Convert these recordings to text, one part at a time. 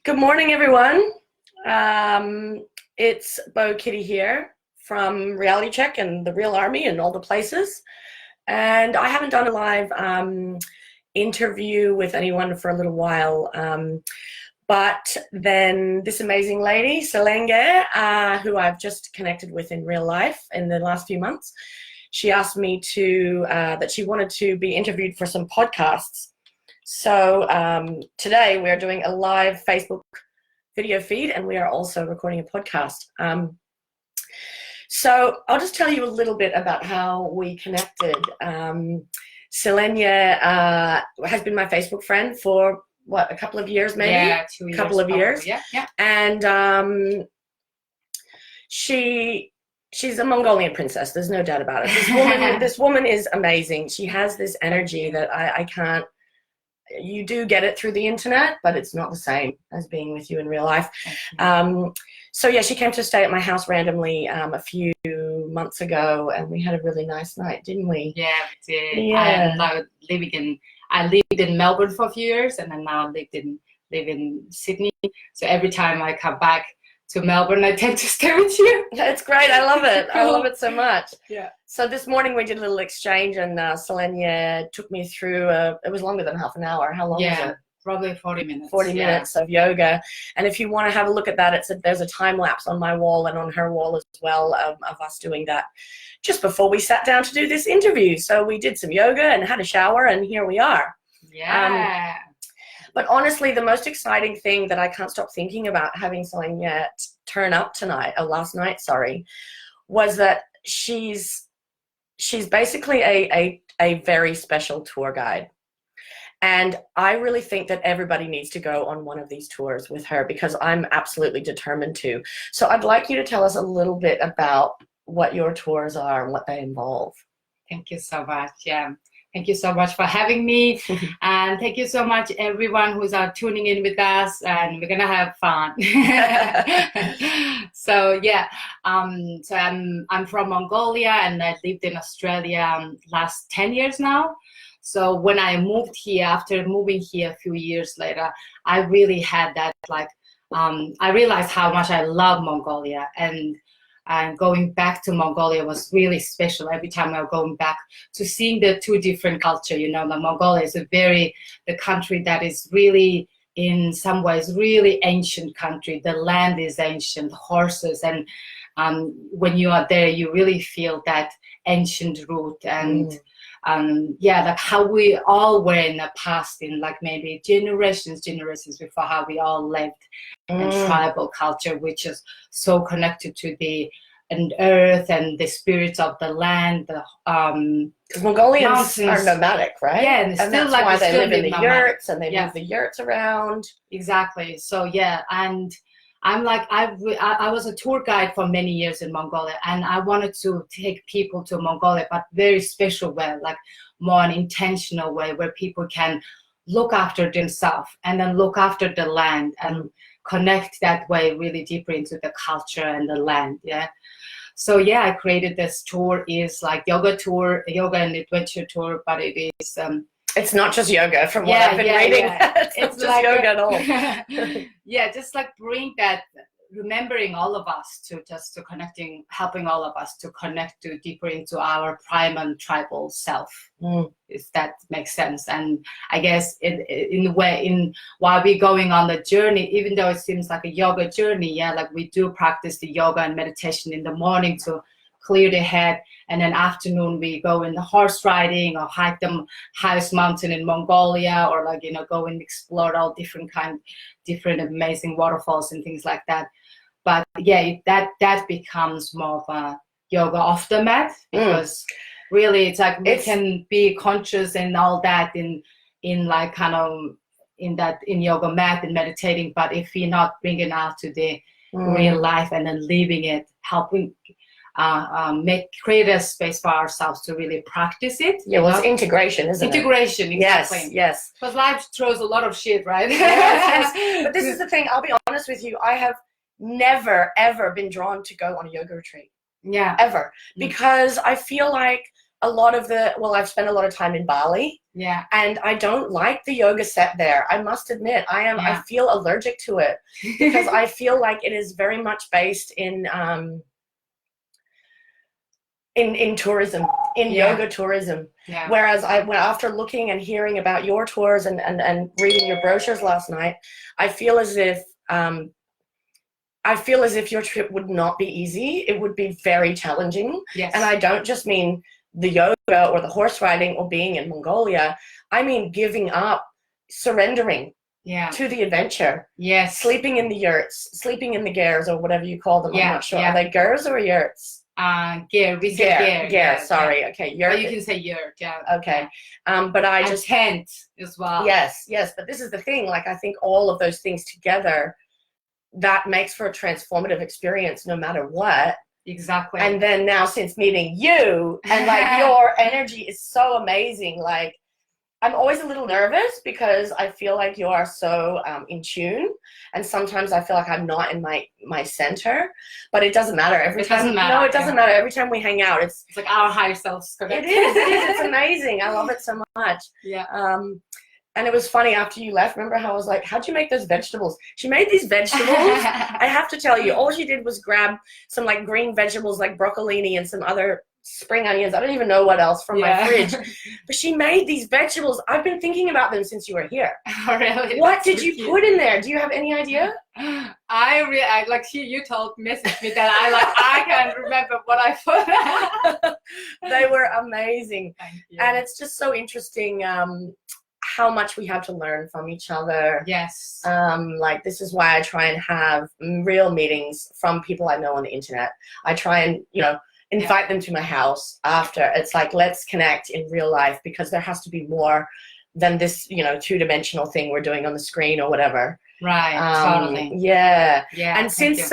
Good morning, everyone. It's Bo Kitty here from Reality Check and the Real Army and all the places. And I haven't done a live interview with anyone for a little while. But then this amazing lady, Selenge, who I've just connected with in real life in the last few months, she asked me to, that she wanted to be interviewed for some podcasts. So today we're doing a live Facebook video feed, and we are also recording a podcast. So I'll just tell you a little bit about how we connected. Selenge has been my Facebook friend for what, a couple of years, maybe? Yeah, 2 years. A couple of years. Yeah. And she's a Mongolian princess. There's no doubt about it. This woman is amazing. She has this energy that I can't. You do get it through the internet, but it's not the same as being with you in real life. So yeah, she came to stay at my house randomly a few months ago, and we had a really nice night, didn't we? Yeah, we did. Yeah. I lived in Melbourne for a few years, and then now I live in Sydney. So every time I come back to Melbourne, I tend to stay with you. It's great. I love it. I love it so much. Yeah. So this morning we did a little exchange, and Selenge took me through, it was longer than half an hour. How long was it? Probably 40 minutes. 40 minutes of yoga. And if you want to have a look at that, there's a time lapse on my wall and on her wall as well of us doing that just before we sat down to do this interview. So we did some yoga and had a shower, and here we are. Yeah. But honestly, the most exciting thing that I can't stop thinking about having Selenge turn up last night, was that she's basically a very special tour guide. And I really think that everybody needs to go on one of these tours with her, because I'm absolutely determined to. So I'd like you to tell us a little bit about what your tours are and what they involve. Thank you so much. Yeah. Thank you so much for having me. And thank you so much, everyone who's tuning in with us, and we're going to have fun. So yeah, so I'm from Mongolia, and I lived in Australia last 10 years now. So when I moved here, after moving here a few years later, I really had that, I realized how much I love Mongolia, and going back to Mongolia was really special. Every time I was going back to seeing the two different culture, Mongolia is the country that is really, in some ways, really ancient country. The land is ancient, horses, and when you are there, you really feel that ancient root, and like how we all were in the past, in maybe generations before, how we all lived in tribal culture, which is so connected to the earth and the spirits of the land. Because Mongolians are nomadic, right? Yeah, and still that's why they live in the yurts, and they move the yurts around. Exactly. So yeah, and I was a tour guide for many years in Mongolia, and I wanted to take people to Mongolia, but very special way, more an intentional way, where people can look after themselves and then look after the land and connect that way really deeper into the culture and the land. Yeah. So yeah, I created this tour, is yoga and adventure tour, but it is it's not just yoga, from what I've been reading. Yeah. It's not just yoga at all. Yeah, just bring that, remembering all of us to connecting, helping all of us to connect to deeper into our primal tribal self, if that makes sense. And I guess while we're going on the journey, even though it seems like a yoga journey, we do practice the yoga and meditation in the morning to clear the head, and then afternoon we go in the horse riding or hike the highest mountain in Mongolia, or go and explore all different amazing waterfalls and things like that. But yeah, that becomes more of a yoga off the mat, because really it's we can be conscious and all that in yoga mat and meditating, but if we're not bringing out to the real life and then living it, helping create a space for ourselves to really practice it. Yeah, well, it's integration, isn't it? Integration, exactly. Yes. Because life throws a lot of shit, right? Yes. But this is the thing, I'll be honest with you, I have never, ever been drawn to go on a yoga retreat. Yeah. Ever. Because I feel like I've spent a lot of time in Bali. Yeah. And I don't like the yoga set there. I must admit, I feel allergic to it because I feel like it is very much based in tourism, in yoga tourism. Yeah. Whereas after looking and hearing about your tours and reading your brochures last night, I feel as if your trip would not be easy. It would be very challenging. Yes. And I don't just mean the yoga or the horse riding or being in Mongolia. I mean giving up, surrendering to the adventure. Yes. Sleeping in the yurts, sleeping in the gers or whatever you call them. I'm not sure. Yeah. Are they gers or yurts? Ger. We say ger. Ger. Sorry. Yeah. Okay. Yurt. Or you can say yurt. Yeah. Okay. But I and just tent as well. Yes. But this is the thing. Like I think all of those things together, that makes for a transformative experience no matter what. Exactly. And then now since meeting you and like your energy is so amazing, like I'm always a little nervous because I feel like you are so in tune, and sometimes I feel like I'm not in my center, but it doesn't matter. It doesn't matter. Every time we hang out, it's like our higher selves. It is. It's amazing. I love it so much. Yeah. And it was funny after you left. Remember how I was like, how'd you make those vegetables? She made these vegetables. I have to tell you, all she did was grab some like green vegetables like broccolini and some other spring onions. I don't even know what else from my fridge. But she made these vegetables. I've been thinking about them since you were here. Oh, really? What did you put in there? Do you have any idea? I like you told messaged me that I can't remember what I put. They were amazing. Thank you. And it's just so interesting how much we have to learn from each other. Yes. Like this is why I try and have real meetings from people I know on the internet. I try and, invite them to my house after. It's like, let's connect in real life, because there has to be more than this, two-dimensional thing we're doing on the screen or whatever. Right, totally. Yeah. Yeah. And since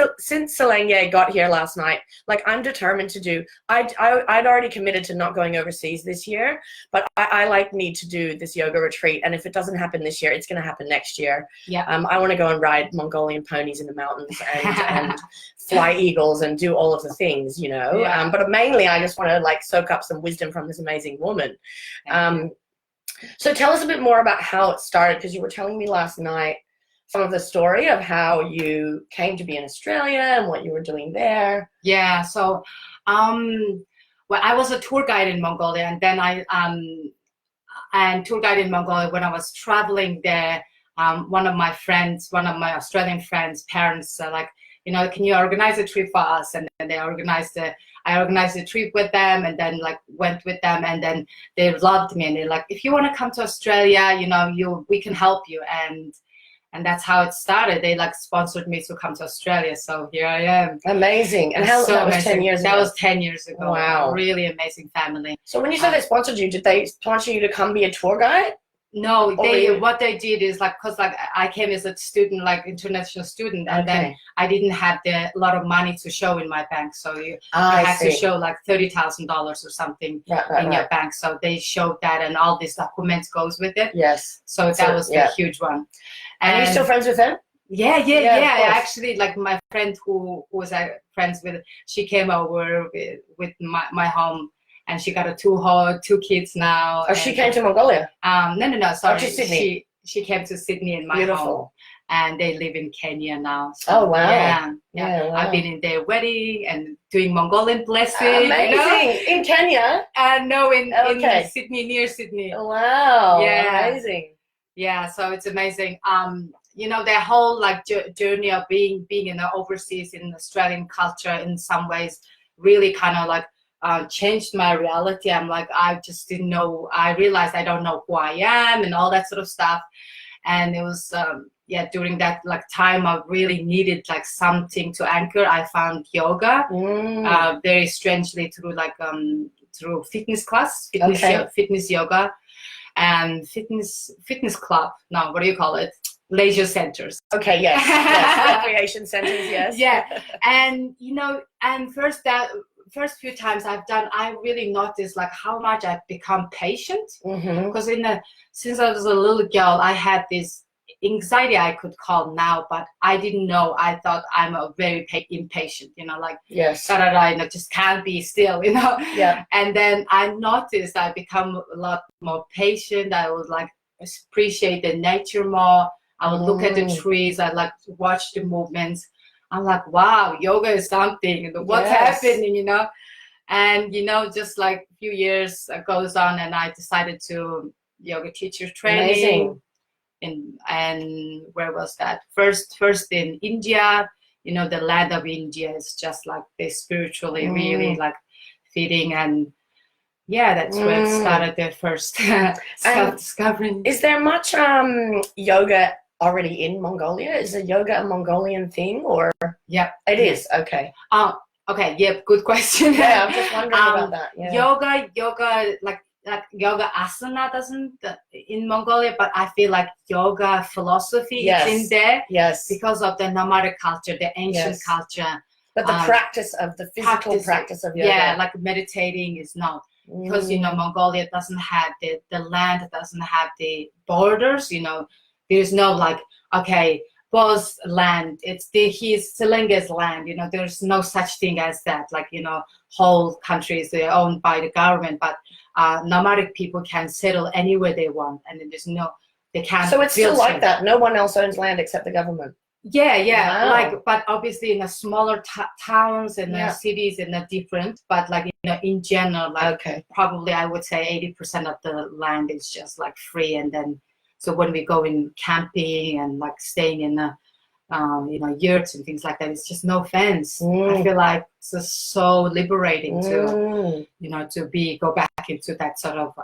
Selenge got here last night, like I'm determined to do, I'd already committed to not going overseas this year, but I need to do this yoga retreat. And if it doesn't happen this year, it's going to happen next year. Yeah. I want to go and ride Mongolian ponies in the mountains and fly eagles and do all of the things, Yeah. But mainly I just want to like soak up some wisdom from this amazing woman. So tell us a bit more about how it started, because you were telling me last night some of the story of how you came to be in Australia and what you were doing there. Yeah. So, I was a tour guide in Mongolia, and then tour guide in Mongolia when I was traveling there. One of my Australian friends' parents like, can you organize a trip for us? And then I organized a trip with them, and then like went with them, and then they loved me, and they're like, if you want to come to Australia, we can help you. And that's how it started. They like sponsored me to come to Australia. So here I am. Amazing. And that was 10 years ago? That was 10 years ago. Wow. A really amazing family. So when you said they sponsored you, did they sponsor you to come be a tour guide? No, what they did is like, cause like I came as a student, like international student, and then I didn't have a lot of money to show in my bank. So you have to show like $30,000 or something in your bank. So they showed that, and all these documents goes with it. Yes. So that was a huge one. And are you still friends with them? Yeah. Actually, like my friend who was friends with, she came over with my home. And she got two kids now. Oh, she came to Mongolia? No, sorry. To Sydney. She came to Sydney in my home. And they live in Kenya now. So, oh, wow. Yeah. Wow. I've been in their wedding and doing Mongolian blessing. Amazing. In Kenya? No, in Sydney, near Sydney. Wow. Yeah. Amazing. Yeah, so it's amazing. Their whole like journey of being in the overseas in Australian culture in some ways really kind of like changed my reality. I'm like, I just didn't know. I realized I don't know who I am and all that sort of stuff. And it was, during that like time, I really needed like something to anchor. I found yoga very strangely through like through fitness class, fitness yoga, and fitness club. No, what do you call it? Leisure centers. Okay, yes. Recreation centers, yes. Yeah, and and first few times I've done, I really noticed like how much I've become patient, because since I was a little girl, I had this anxiety I could call now, but I didn't know. I thought I'm a very impatient, you know, like Yes. da, da, da, you know, just can't be still, you know. Yeah. And then I noticed I become a lot more patient. I would like appreciate the nature more. I would look at the trees. I like to watch the movements. I'm like, wow, yoga is something. You know, what's happening, you know? And, you know, just like a few years goes on, and I decided to yoga teacher training. And where was that? First in India. You know, the land of India is just like they spiritually really like feeding, and yeah, that's where it started the first self-discovery. Is there much yoga already in Mongolia? Is the yoga a Mongolian thing, or? Yeah, it is. Okay. Okay. Yep. Good question. Yeah, I'm just wondering about that. Yeah. Yoga, like yoga asana doesn't in Mongolia, but I feel like yoga philosophy is in there. Yes. Because of the nomadic culture, the ancient culture. But the practice of the physical practice of yoga. Yeah, like meditating is not. Because, you know, Mongolia doesn't have the land, doesn't have the borders, you know. There's no like, okay, Bo's land, it's his Selenges land, you know. There's no such thing as that. Like, you know, whole countries, they're owned by the government, but nomadic people can settle anywhere they want, and then they can't. So it's still like that. No one else owns land except the government. Yeah. Wow. Like, but obviously in the smaller towns and the cities, and they're different. But like, you know, in general, like probably I would say 80% of the land is just like free. And then, so when we go in camping and like staying in the, you know, yurts and things like that, it's just no fence. I feel like it's just so liberating to, you know, to go back into that sort of,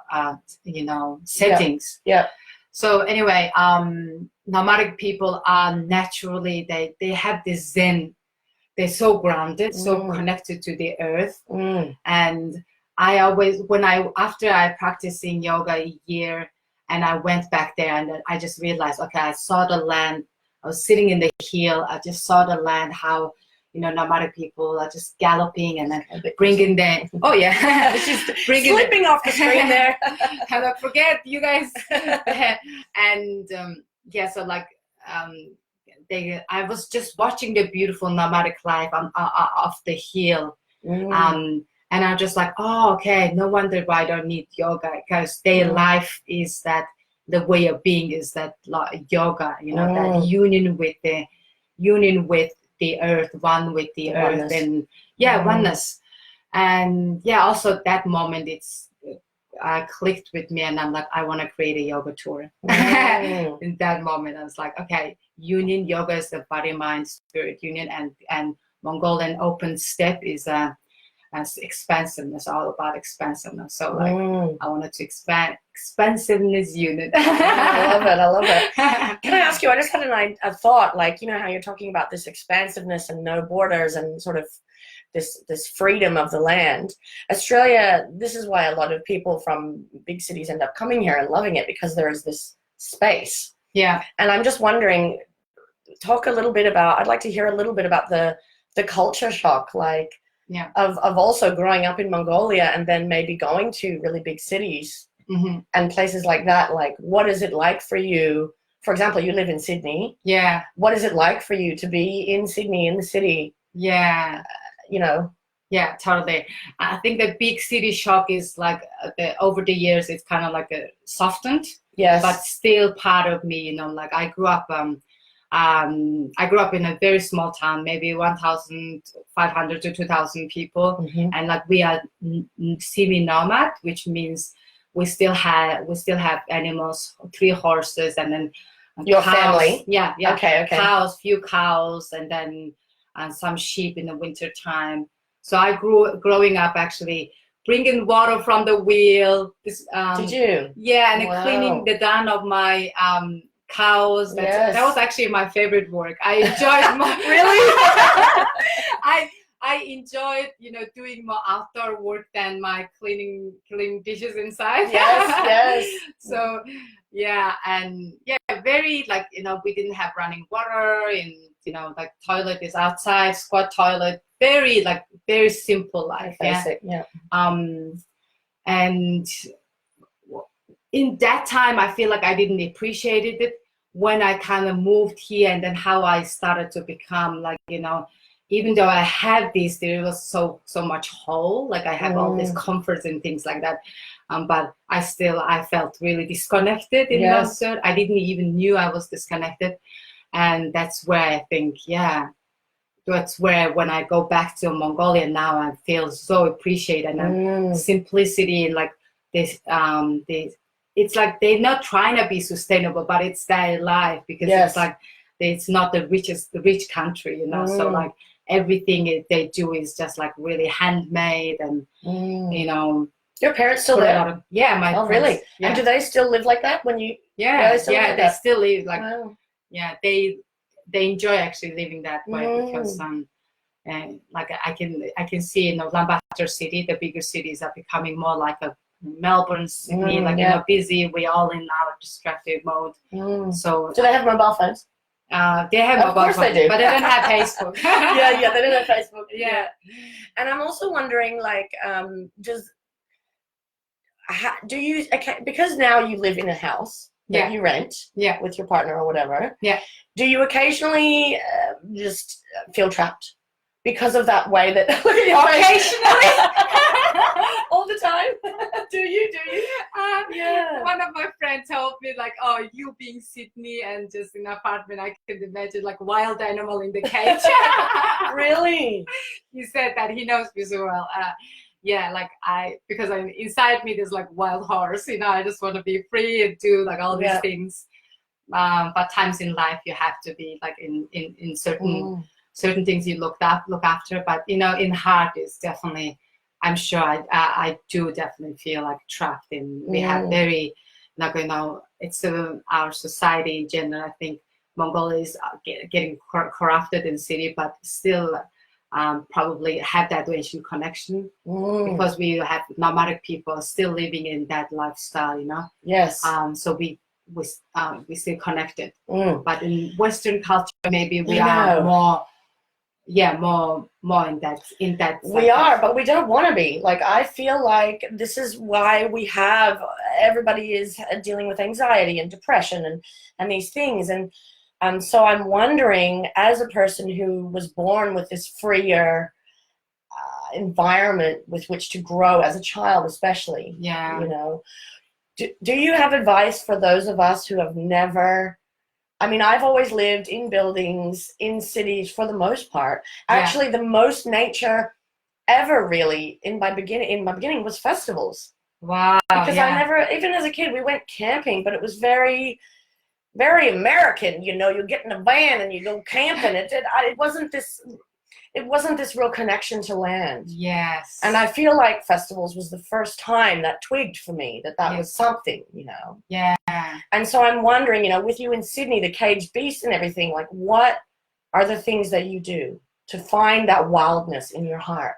you know, settings. Yeah. So anyway, nomadic people are naturally, they have this zen. They're so grounded, so connected to the earth. And I always, after I practiced in yoga a year, and I went back there, and I just realized, okay, I saw the land. I was sitting in the hill. I just saw the land, how, you know, nomadic people are just galloping and then bringing their, oh yeah, she's slipping off the screen there. And I forget you guys. And yeah, so like I was just watching the beautiful nomadic life off the hill. And I'm just like, oh, okay, no wonder why I don't need yoga, because their life is that, the way of being is that yoga, you know, that union with the earth, one with the earth, and oneness. And yeah, also that moment, it's clicked with me, and I'm like, I want to create a yoga tour. In that moment, I was like, okay, union yoga is the body, mind, spirit union, and Mongolian open step is as expansiveness, all about expansiveness. So like, I wanted to expand expansiveness unit. I love it. Can I ask you, I just had a thought, like, you know how you're talking about this expansiveness and no borders and sort of this freedom of the land. Australia, this is why a lot of people from big cities end up coming here and loving it, because there is this space. Yeah. And I'm just wondering, talk a little bit about, I'd like to hear a little bit about the culture shock, like, of also growing up in Mongolia and then maybe going to really big cities and places like that. Like, what is it like for you? For example, you live in Sydney. Yeah. What is it like for you to be in Sydney, in the city? Yeah. You know? Yeah, totally. I think the big city shock is like over the years, it's kind of like softened. Yes. But still part of me, you know, like I grew up in a very small town, maybe 1,500 to 2,000 people, and like we are semi-nomad, which means we still have animals, 3 horses, and then your cows. family. Yeah. Okay. Few cows, and then some sheep in the winter time. So I growing up actually bringing water from the wheel. Did you? Yeah, and cleaning the dung of my cows. That was actually my favorite work. I enjoyed really. I enjoyed, you know, doing more outdoor work than my cleaning dishes inside. Yes. So yeah, and yeah, very like, you know, we didn't have running water, and you know, like toilet is outside, squat toilet, very simple life. Basic, yeah. And in that time, I feel like I didn't appreciate it when I kind of moved here, and then how I started to become like, even though I had this, there was so much whole, like I have all these comforts and things like that. But I felt really disconnected in Monster. I didn't even knew I was disconnected. And that's where I think, that's where when I go back to Mongolia now, I feel so appreciated, and simplicity, and like this, it's like they're not trying to be sustainable, but it's their life, because it's like, it's not the rich country, so like everything they do is just like really handmade, and Your parents still there? Yeah, my parents. Really? Yeah. And do they still live like that when you? They still live like. Wow. Yeah, they enjoy actually living that way, because and like I can see Ulaanbaatar city, the bigger cities are becoming more like a Melbourne, Sydney, busy. We're all in our distracted mode. So do they have mobile phones? They have mobile phones, they do. But they don't have Facebook. They don't have Facebook. Yeah. And I'm also wondering, like, do you, because now you live in a house that you rent with your partner or whatever, do you occasionally just feel trapped because of that way that occasionally all the time? do you One of my friends told me, like, oh, you being Sydney and just in an apartment, I can imagine like wild animal in the cage. Really? He said that he knows me so well. Because inside me there's like wild horse, I just want to be free and do like all these things. But times in life you have to be like in certain things you look after. But in heart is definitely, I'm sure I do definitely feel like trapped in. We have very it's our society in general. I think Mongolia is getting corrupted in city, but still. Probably have that Asian connection because we have nomadic people still living in that lifestyle, Yes. So we still connected. But in Western culture, maybe we are more in that. We are, but we don't want to be. Like, I feel like this is why everybody is dealing with anxiety and depression and these things. And so I'm wondering, as a person who was born with this freer environment with which to grow as a child, especially, do you have advice for those of us who have never? I mean, I've always lived in buildings, in cities for the most part. Actually, the most nature ever really in my beginning was festivals. Wow. Because I never, even as a kid, we went camping, but it was very American, you get in a van and you go camping. It wasn't this real connection to land. Yes. And I feel like festivals was the first time that twigged for me that was something, Yeah. And so I'm wondering, with you in Sydney, the caged beast and everything, like, what are the things that you do to find that wildness in your heart?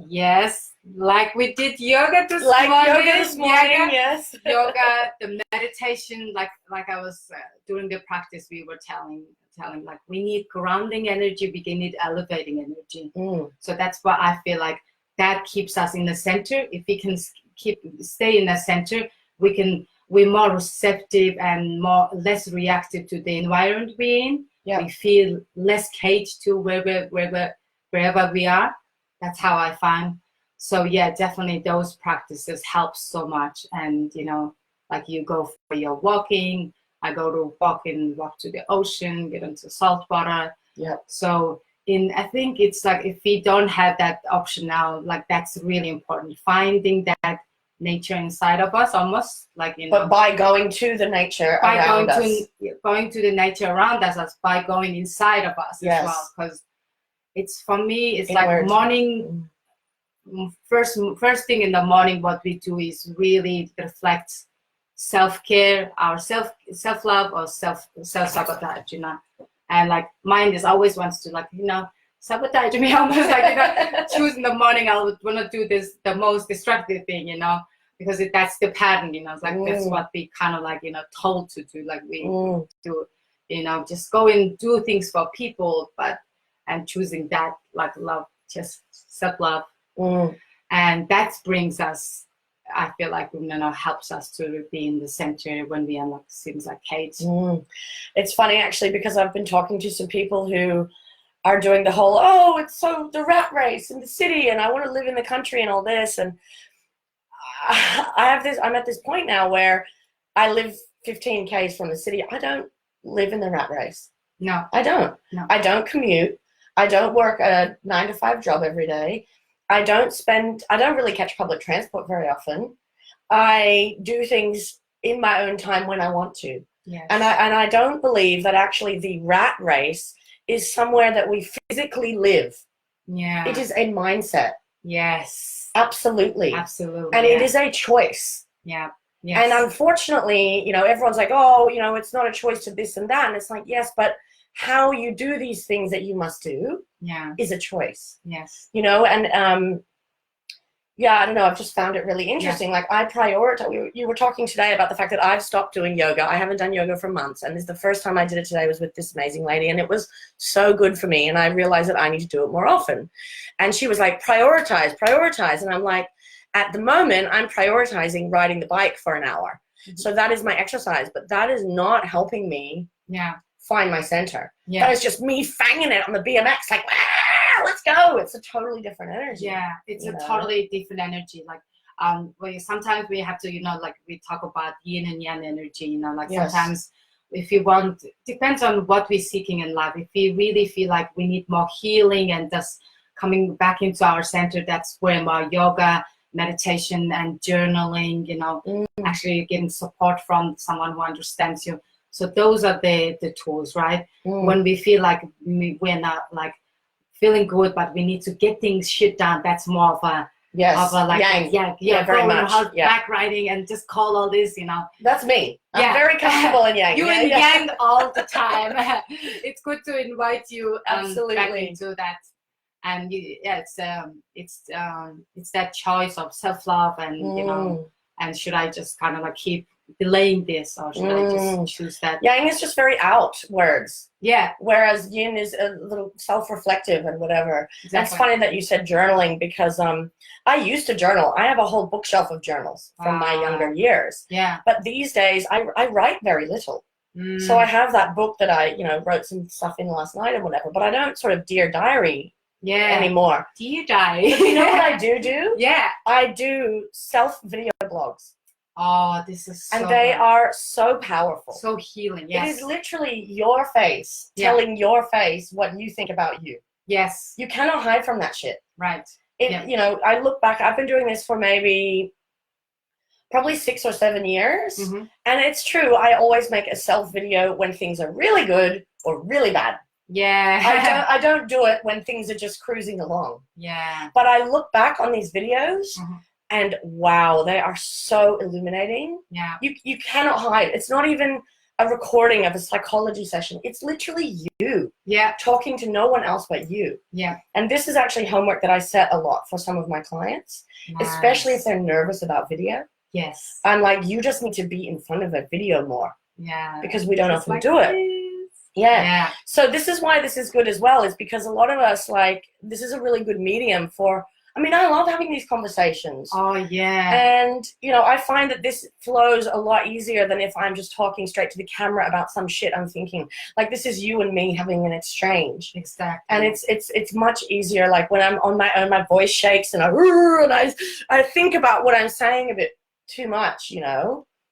Yes, like we did yoga this morning. Yes. Yoga, the meditation, like I was during the practice, we were telling like we need grounding energy, we need elevating energy. So that's what I feel like that keeps us in the center. If we can stay in the center, we're more receptive and less reactive to the environment we're in. We feel less caged to wherever we are. That's how I find. So definitely those practices help so much. And like you go for your walking, I go to walk to the ocean, get into salt water. So I think it's like if we don't have that option now, like that's really important. Finding that nature inside of us, almost like But by going to the nature around us. Going to the nature around us, by going inside of us as well. Because it's, for me, it's like morning. First thing in the morning, what we do is really reflect self-care, our self-love or self-sabotage, and like mind is always wants to sabotage me, almost like choose in the morning I would want to do this the most destructive thing, because that's the pattern, it's like that's what we kind of like told to do, like we do, just go and do things for people, and choosing that like love, just self-love. And that brings us I feel like, helps us to be in the center when we are like, seems like Kate. It's funny actually, because I've been talking to some people who are doing the whole, oh, it's so the rat race in the city and I want to live in the country and all this. And I'm at this point now where I live 15 Ks from the city. I don't live in the rat race. No. I don't. No. I don't commute. I don't work a 9-to-5 job every day. I don't really catch public transport very often. I do things in my own time when I want to. Yes. And I don't believe that actually the rat race is somewhere that we physically live. Yeah. It is a mindset. Yes. Absolutely. Absolutely. And it is a choice. Yeah. Yes. And unfortunately, everyone's like, oh, it's not a choice to this and that. And it's like, yes, but how you do these things that you must do is a choice. Yes. And yeah, I don't know. I've just found it really interesting. Yeah. Like I prioritize. You were talking today about the fact that I've stopped doing yoga. I haven't done yoga for months, and this is the first time I did it today was with this amazing lady, and it was so good for me. And I realized that I need to do it more often. And she was like, prioritize, and I'm like, at the moment, I'm prioritizing riding the bike for an hour. Mm-hmm. So that is my exercise, but that is not helping me find my center. Yeah. That is just me fanging it on the BMX, like, let's go. It's a totally different energy. Yeah, it's a totally different energy. Like, sometimes we have to, like we talk about yin and yang energy, sometimes if you want, depends on what we're seeking in life. If we really feel like we need more healing and just coming back into our center, that's where more yoga, meditation and journaling, actually getting support from someone who understands you. So those are the tools, right? When we feel like we're not like feeling good, but we need to get shit done. That's more of a yang. Very much. Back riding and just call all this, That's me. I'm very comfortable in yang. You in yang all the time. It's good to invite you absolutely back into that. And it's that choice of self-love and and should I just kind of like keep delaying this, or should I just choose that? Yang is just very outwards. Yeah. Whereas yin is a little self-reflective and whatever. Exactly. It's funny that you said journaling, because I used to journal. I have a whole bookshelf of journals from my younger years. Yeah. But these days I write very little. So I have that book that I wrote some stuff in last night or whatever, but I don't sort of Dear Diary anymore. Dear Diary. But you know what I do? Yeah. I do self-video blogs. Oh, this is so and they are so powerful. So healing, yes. It is literally your face telling your face what you think about you. Yes. You cannot hide from that shit. Right. I look back, I've been doing this for probably 6 or 7 years. Mm-hmm. And it's true, I always make a self video when things are really good or really bad. Yeah. I don't do it when things are just cruising along. Yeah. But I look back on these videos and wow, they are so illuminating. Yeah. You cannot hide. It's not even a recording of a psychology session. It's literally you. Yeah. Talking to no one else but you. Yeah. And this is actually homework that I set a lot for some of my clients, especially if they're nervous about video. Yes. I'm like, you just need to be in front of a video more. Yeah. Because we don't often do it. Yeah. So this is why this is good as well, is because a lot of us, this is a really good medium for, I love having these conversations. Oh, yeah. And, I find that this flows a lot easier than if I'm just talking straight to the camera about some shit I'm thinking. Like, this is you and me having an exchange. Exactly. And it's much easier, like, when I'm on my own, my voice shakes and I think about what I'm saying a bit too much,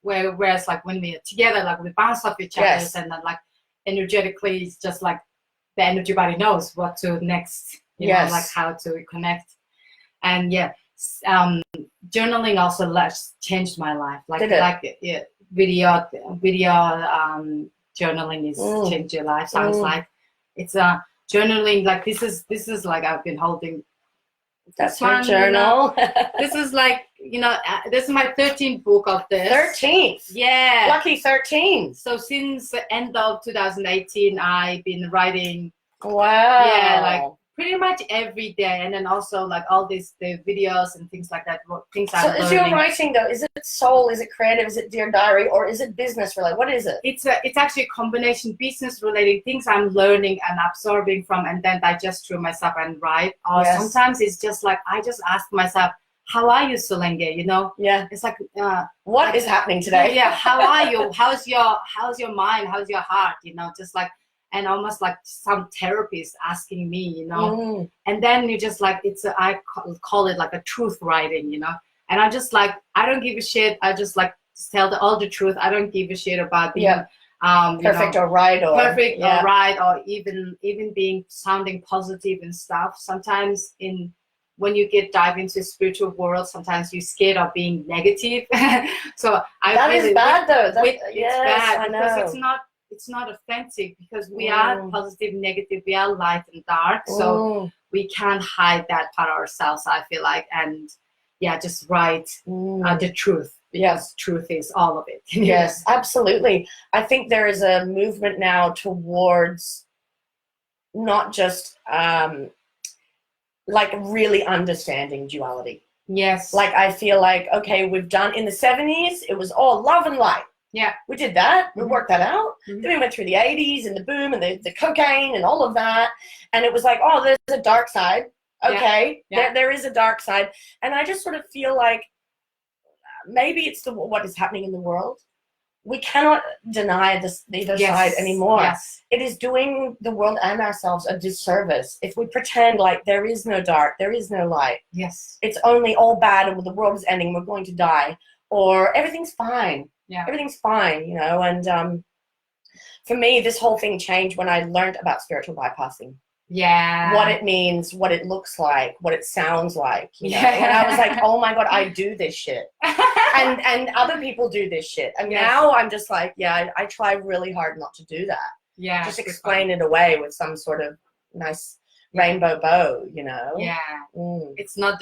Whereas, like, when we're together, like, we bounce off each other and then, like, energetically, it's just, like, the energy body knows what to next, like, how to connect. And journaling also changed my life. Video journaling is changed your life. Sounds like it's journaling. Like this is like I've been holding. That's my journal. This is like this is my 13th book of this. 13th. Yeah. Lucky 13. So since the end of 2018, I've been writing. Wow. Yeah, like pretty much every day, and then also like all the videos and things like that. Things I'm learning. So is your writing though? Is it soul? Is it creative? Is it Dear Diary? Or is it business related? What is it? It's actually a combination, business related things I'm learning and absorbing from, and then digest through myself and write. Or sometimes it's just like I just ask myself, how are you, Selenge? You know, Yeah. it's like, what is happening today? Yeah, how are you? How's your mind? How's your heart? You know, just like, and almost like some therapist asking me, you know, and then you just like, I call it like a truth writing, you know, and I just like, I don't give a shit. I just like tell all the truth. I don't give a shit about being perfect or right or perfect or right, or even being sounding positive and stuff. Sometimes when you dive into spiritual world, sometimes you're scared of being negative. So that is bad though. It's bad because it's not authentic, because we are positive, negative, we are light and dark. So we can't hide that part of ourselves, I feel like, and just write the truth. Yes, truth is all of it. Yes, absolutely. I think there is a movement now towards not just like really understanding duality. Yes. Like I feel like, okay, we've done in the 70s, it was all love and light. Yeah. We did that. We worked that out. Then we went through the 80s and the boom and the cocaine and all of that. And it was like, oh, there's a dark side. Okay. There is a dark side. And I just sort of feel like maybe it's what is happening in the world. We cannot deny either side anymore. Yes. It is doing the world and ourselves a disservice if we pretend like there is no dark, there is no light. Yes. It's only all bad and the world is ending, we're going to die, or everything's fine. Yeah. Everything's fine, you know. And for me, this whole thing changed when I learned about spiritual bypassing. Yeah. What it means, what it looks like, what it sounds like, you know. And I was like, oh my God, I do this shit. and other people do this shit. And now I'm just like, I try really hard not to do that. Yeah. Just explain it away with some sort of nice rainbow bow, you know. Yeah. It's not,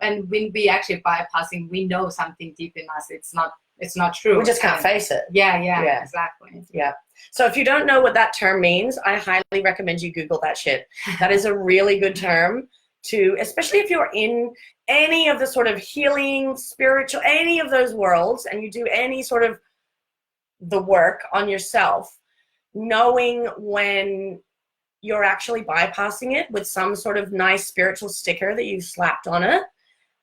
and when we actually bypassing, we know something deep in us. It's not true. We just can't face it. Yeah, exactly. Yeah. So if you don't know what that term means, I highly recommend you Google that shit. That is a really good term to, especially if you're in any of the sort of healing, spiritual, any of those worlds, and you do any sort of the work on yourself, knowing when you're actually bypassing it with some sort of nice spiritual sticker that you've slapped on it,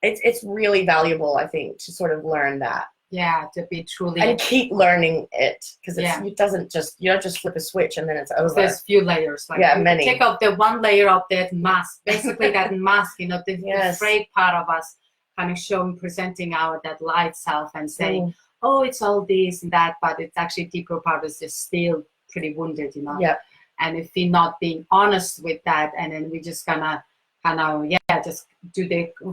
it's really valuable, I think, to sort of learn that. Yeah, to be truly, and keep learning it, because it doesn't just, you don't just flip a switch and then it's over. There's few layers. Like many. Take off the one layer of that mask, basically that mask, you know, the afraid part of us, kind of showing, presenting that light self and saying, oh, it's all this and that, but it's actually deeper part is just still pretty wounded, you know. Yeah. And if we're not being honest with that, and then we're just gonna just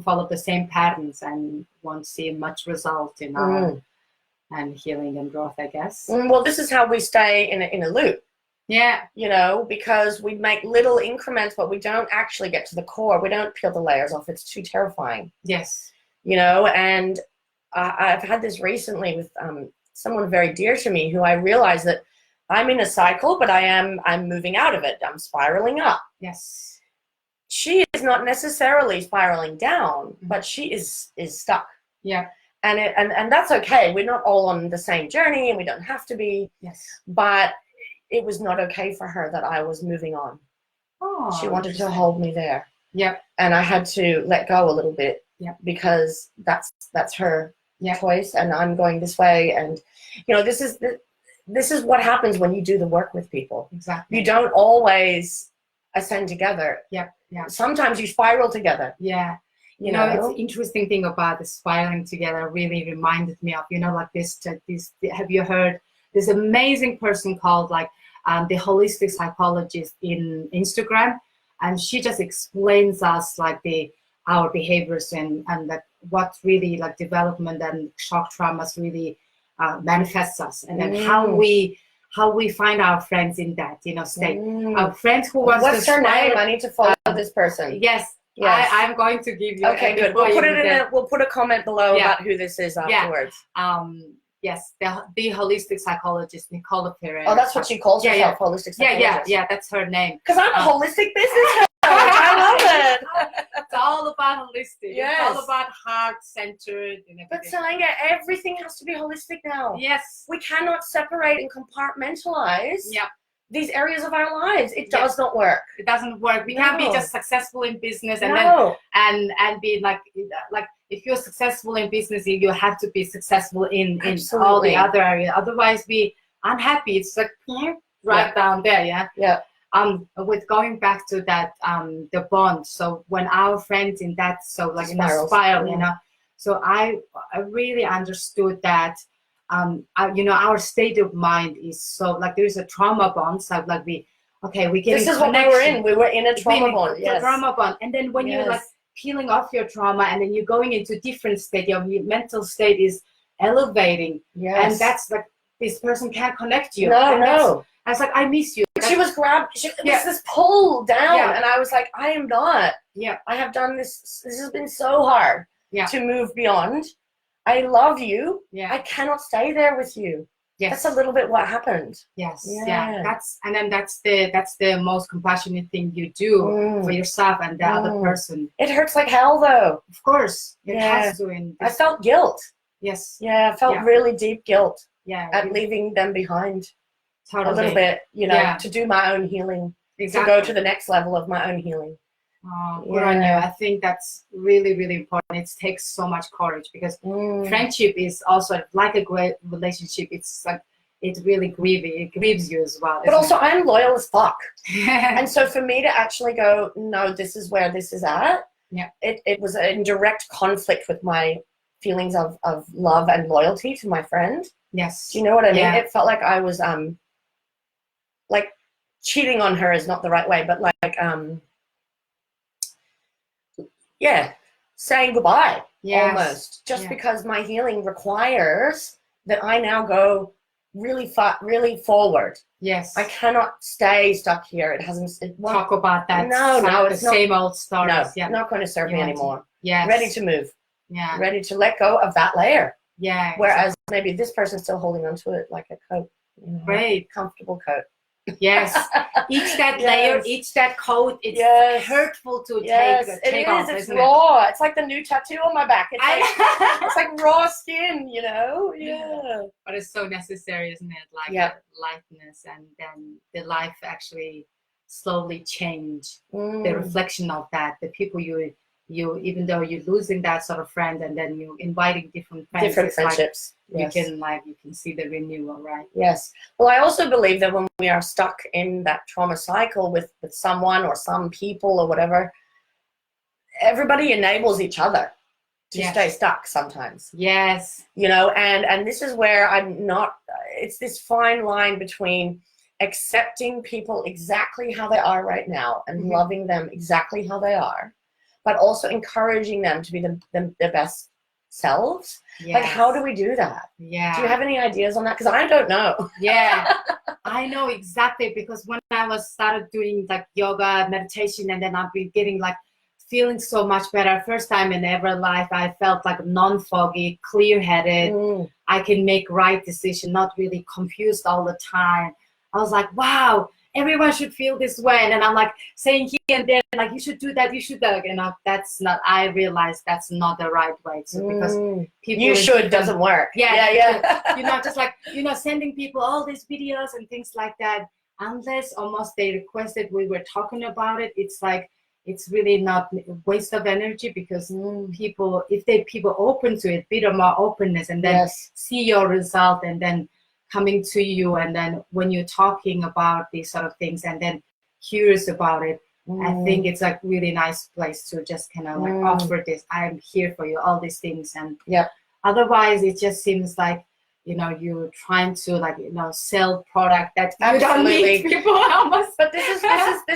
follow the same patterns and won't see much result in our and healing and growth, I guess. Well, this is how we stay in a loop. Yeah. You know, because we make little increments, but we don't actually get to the core. We don't peel the layers off. It's too terrifying. Yes. You know, and I've had this recently with someone very dear to me, who I realized that I'm in a cycle, but I'm moving out of it. I'm spiraling up. Yes. She is not necessarily spiraling down, but she is stuck. Yeah. And that's okay. We're not all on the same journey, and we don't have to be. Yes. But it was not okay for her that I was moving on. Oh. She wanted to hold me there. Yep. And I had to let go a little bit. Yep. Because that's her choice, and I'm going this way. And you know, this is what happens when you do the work with people. Exactly. You don't always ascend together. Yep. Yeah. Sometimes you spiral together. Yeah. You know, it's an interesting thing about the spiraling together really reminded me of, you know, like this, have you heard this amazing person called like the holistic psychologist in Instagram, and she just explains us like our behaviors and that what really like development and shock traumas really manifests us, and then how we find our friends in that, you know, state. Our friends who wants What's to her name? I need to follow this person. Yes. Yes. I'm going to give you. Okay, good. We'll put it we'll put a comment below about who this is afterwards. Yes, the holistic psychologist Nicola Perez. Oh, that's what she calls herself, holistic psychologist. Yeah, that's her name. Because I'm a holistic business coach. I love it. It's all about holistic. Yes. It's all about heart-centered and everything. But Selenge, everything has to be holistic now. Yes. We cannot separate and compartmentalize. Yep. these areas of our lives. It does not work. It doesn't work. We can't be just successful in business and then be like if you're successful in business, you have to be successful in all the other areas. Otherwise, be unhappy. It's like right down there. Yeah. With going back to that, the bond. So when our friends in that, so like in a spiral, you know, so I really understood that, you know, our state of mind is so like there is a trauma bond. So like we getting this is what we were in. We were in a trauma bond. Yes. Trauma bond, and then when you're like peeling off your trauma, and then you're going into different state, your mental state is elevating, and that's like this person can't connect you. No. I was like, I miss you. She was grabbed. This pull down, and I was like, I am not. Yeah, I have done this. This has been so hard to move beyond. I love you. Yeah, I cannot stay there with you. Yes, that's a little bit what happened. Yes, that's the most compassionate thing you do for yourself and the other person. It hurts like hell, though. Of course, it has to. I felt guilt. Yes. Yeah, I felt really deep guilt. Yeah, at leaving them behind. Totally. A little bit, you know, to do my own healing, to go to the next level of my own healing. Good on you. I think that's really, really important. It takes so much courage because friendship is also like a great relationship. It's like, it's really grieving. It grieves you as well. But also, I'm loyal as fuck. And so for me to actually go, no, this is where this is at, it was in direct conflict with my feelings of love and loyalty to my friend. Yes. Do you know what I mean? It felt like I was, like cheating on her is not the right way, but like, saying goodbye almost, just because my healing requires that I now go really far, really forward. Yes. I cannot stay stuck here. It hasn't, talk about that. No, it's the same old stories. No, not going to serve me anymore. Yeah. Ready to move. Yeah. Ready to let go of that layer. Yeah. Whereas maybe this person's still holding onto it like a coat. You know, great. Comfortable coat. Yes, each that layer, each that coat, it's hurtful to take off. It's raw. It's like the new tattoo on my back. It's like, it's like raw skin, you know? Yeah. But it's so necessary, isn't it? Like lightness, and then the life actually slowly change. The reflection of that, the people you even though you're losing that sort of friend, and then you're inviting different friends, different friendships. Like, you can see the renewal, right? Yes. Well, I also believe that when we are stuck in that trauma cycle with someone or some people or whatever, everybody enables each other to stay stuck sometimes. Yes. You know, and this is where I'm not, it's this fine line between accepting people exactly how they are right now and loving them exactly how they are, but also encouraging them to be their best selves. Yes. Like, how do we do that? Yeah. Do you have any ideas on that? Because I don't know. Yeah, I know exactly, because when I started doing like yoga, meditation, and then I've been getting like feeling so much better. First time in ever life, I felt like non-foggy, clear-headed. I can make right decision, not really confused all the time. I was like, wow, everyone should feel this way. And then I'm like saying here and there, like, you should do that, you should that. And that's not, I realized that's not the right way. So because people, you should doesn't work. Yeah. You know, just like, you know, sending people all these videos and things like that, unless almost they requested we were talking about it, it's like, it's really not a waste of energy, because people, if people open to it, bit of more openness, and then see your result, and then coming to you, and then when you're talking about these sort of things and then curious about it, I think it's like really nice place to just kind of like offer this, I'm here for you, all these things. And otherwise it just seems like, you know, you're trying to like, you know, sell product that you don't need people almost. But this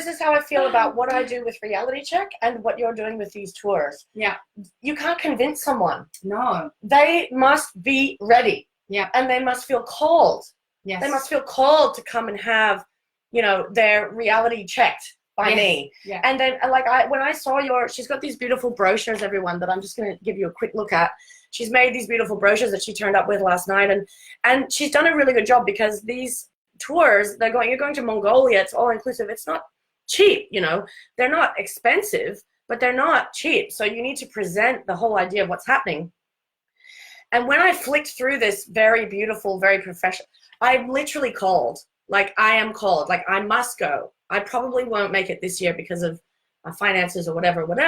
is how I feel about what I do with Reality Check and what you're doing with these tours. Yeah. You can't convince someone. No. They must be ready. Yeah. And they must feel called. Yes. They must feel called to come and have, you know, their reality checked by me. Yeah. And then like when I saw she's got these beautiful brochures, everyone, that I'm just going to give you a quick look at. She's made these beautiful brochures that she turned up with last night, and she's done a really good job, because these tours, you're going to Mongolia, it's all inclusive. It's not cheap, you know. They're not expensive, but they're not cheap. So you need to present the whole idea of what's happening. And when I flicked through this very beautiful, very professional, I literally called Like, I am called. Like, I must go. I probably won't make it this year because of my finances or whatever. But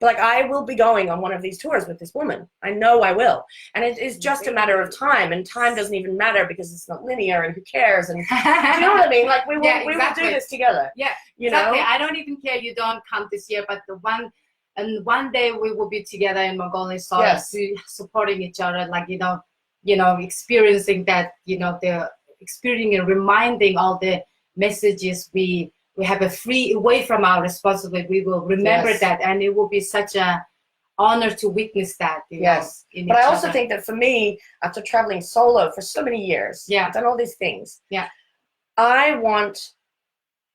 like, I will be going on one of these tours with this woman. I know I will. And it is just a matter of time. And time doesn't even matter because it's not linear, and who cares? And do you know what I mean? Like, we will we will do this together. Yeah, you know? I don't even care you don't come this year, but one day we will be together in Mongolia, so supporting each other, like, experiencing that, the experiencing and reminding all the messages we have a free away from our responsibility. We will remember that, and it will be such a honor to witness that. But I also think that for me, after traveling solo for so many years, I've done all these things. I want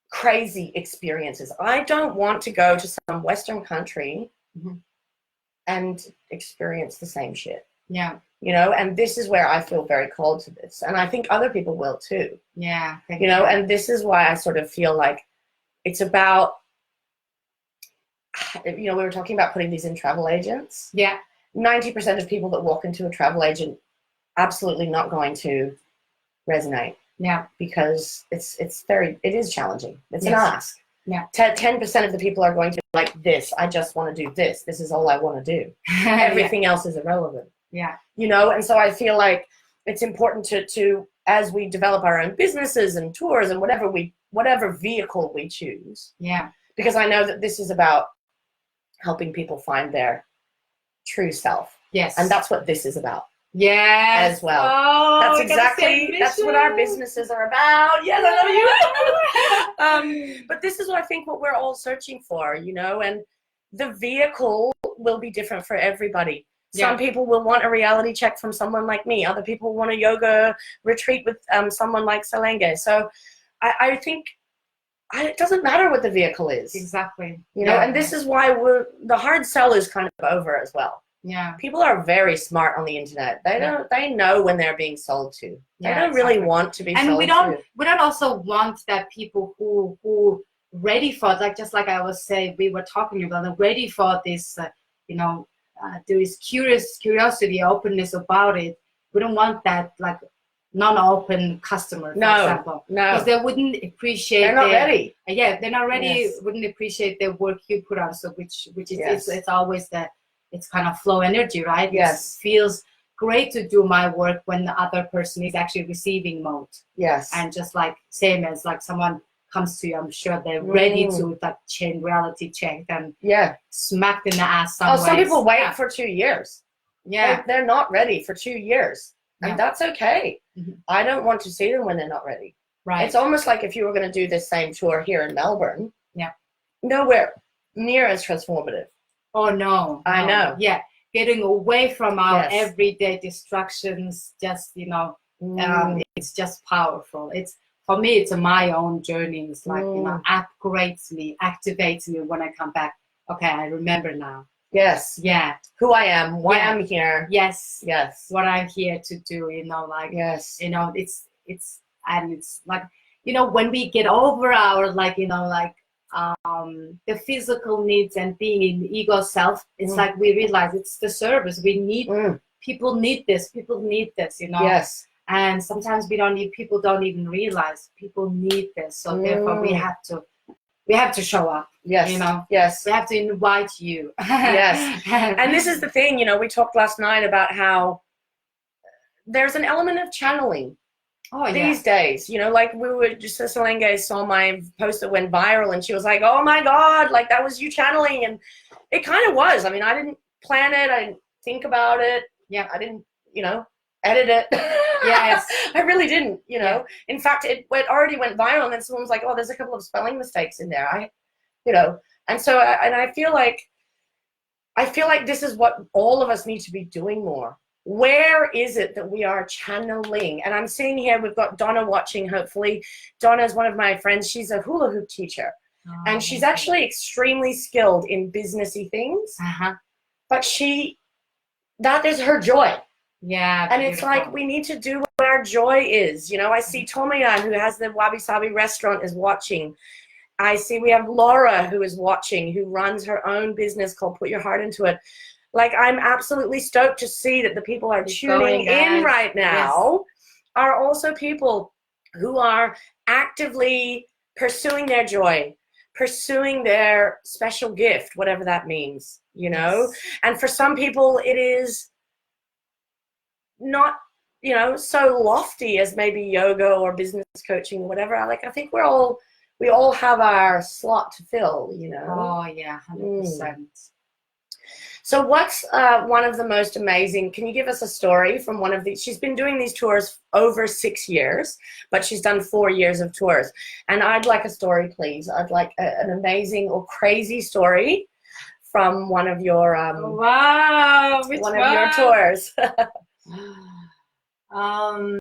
crazy experiences. I don't want to go to some Western country and experience the same shit. And this is where I feel very called to this, and I think other people will too. And this is why I sort of feel like it's about, we were talking about putting these in travel agents. 90% of people that walk into a travel agent absolutely not going to resonate. Because it is challenging. It's an ask. 10% of the people are going to be like, this, I just want to do this. This is all I want to do. Everything else is irrelevant. And so I feel like it's important to as we develop our own businesses and tours and whatever vehicle we choose. Because I know that this is about helping people find their true self. And that's what this is about. As well. That's what our businesses are about. Yes, I love you. But this is what I think what we're all searching for, and the vehicle will be different for everybody. Some people will want a reality check from someone like me. Other people want a yoga retreat with someone like Selenges. So I think it doesn't matter what the vehicle is. And this is why the hard sell is kind of over as well. People are very smart on the internet. They know when they're being sold to. They don't really want to be sold to. And we don't also want that people who ready for it, just like I was saying, we were talking about, ready for this, there is curiosity, openness about it. We don't want that, like, non-open customer, for example. Because they wouldn't appreciate. They're not ready. They're not ready. Wouldn't appreciate the work you put on. So which is it's always it's kind of flow energy, right? It feels great to do my work when the other person is actually receiving mode. And just like same as like someone comes to you, I'm sure they're ready to like change reality check and smacked in the ass. Some people wait for 2 years. They're not ready for 2 years. And that's okay. I don't want to see them when they're not ready. It's almost like if you were going to do this same tour here in Melbourne. Nowhere near as transformative. Oh, no. I know. Getting away from our everyday distractions, just, it's just powerful. For me, it's my own journey. It's like, upgrades me, activates me when I come back. Okay, I remember now. Who I am, why I'm here. What I'm here to do, it's like, when we get over our, the physical needs and being in the ego self, it's like we realize it's the service. We need, people need this, And sometimes people don't even realize people need this. So therefore we have to show up. We have to invite you. And this is the thing, we talked last night about how there's an element of channeling these days. Like we were just, Selenge saw my post that went viral and she was like, oh my God, like that was you channeling. And it kind of was. I mean, I didn't plan it. I didn't think about it. I didn't, edit it. I really didn't, In fact, it already went viral and then someone was like, oh, there's a couple of spelling mistakes in there. And so, I feel like this is what all of us need to be doing more. Where is it that we are channeling? And I'm sitting here, we've got Donna watching, hopefully. Donna is one of my friends. She's a hula hoop teacher. And she's actually extremely skilled in businessy things. But that is her joy. And it's like, we need to do what our joy is. I see Tomoya, who has the Wabi Sabi restaurant, is watching. I see we have Laura, who is watching, who runs her own business called Put Your Heart Into It. Like, I'm absolutely stoked to see that the people are tuning in right now are also people who are actively pursuing their joy, pursuing their special gift, whatever that means, you know. Yes. And for some people, it is not, you know, so lofty as maybe yoga or business coaching or whatever. Like, I think we all have our slot to fill, you know. Oh yeah, 100%. So what's one of the most amazing, can you give us a story from one of these? She's been doing these tours over 6 years, but she's done 4 years of tours. And I'd like a story, please. I'd like an amazing or crazy story from one of your Wow, which one of your tours. Yeah,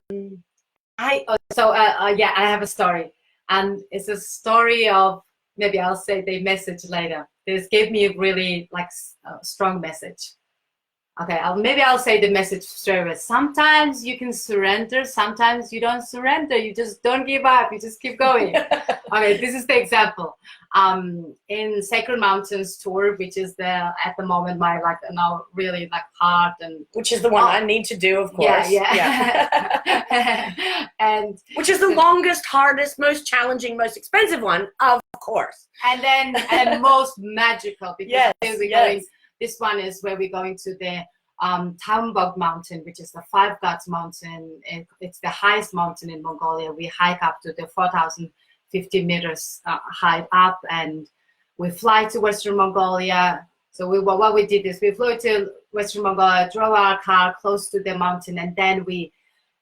I have a story, and it's a story of, maybe I'll say the message later. This gave me a really like strong message. Okay, maybe I'll say the message straight away. Sometimes you can surrender, sometimes you don't surrender. You just don't give up. You just keep going. Okay, this is the example. In Sacred Mountains tour, which is at the moment my like now really like heart, and which is the one I need to do, of course. Yeah. And which is the longest, hardest, most challenging, most expensive one, of course. And most magical, because yes. This one is where we're going to the Tambog Mountain, which is the Five Gods Mountain. It's the highest mountain in Mongolia. We hike up to the 4,050 meters high up, and we fly to Western Mongolia. So what we did is we flew to Western Mongolia, drove our car close to the mountain, and then we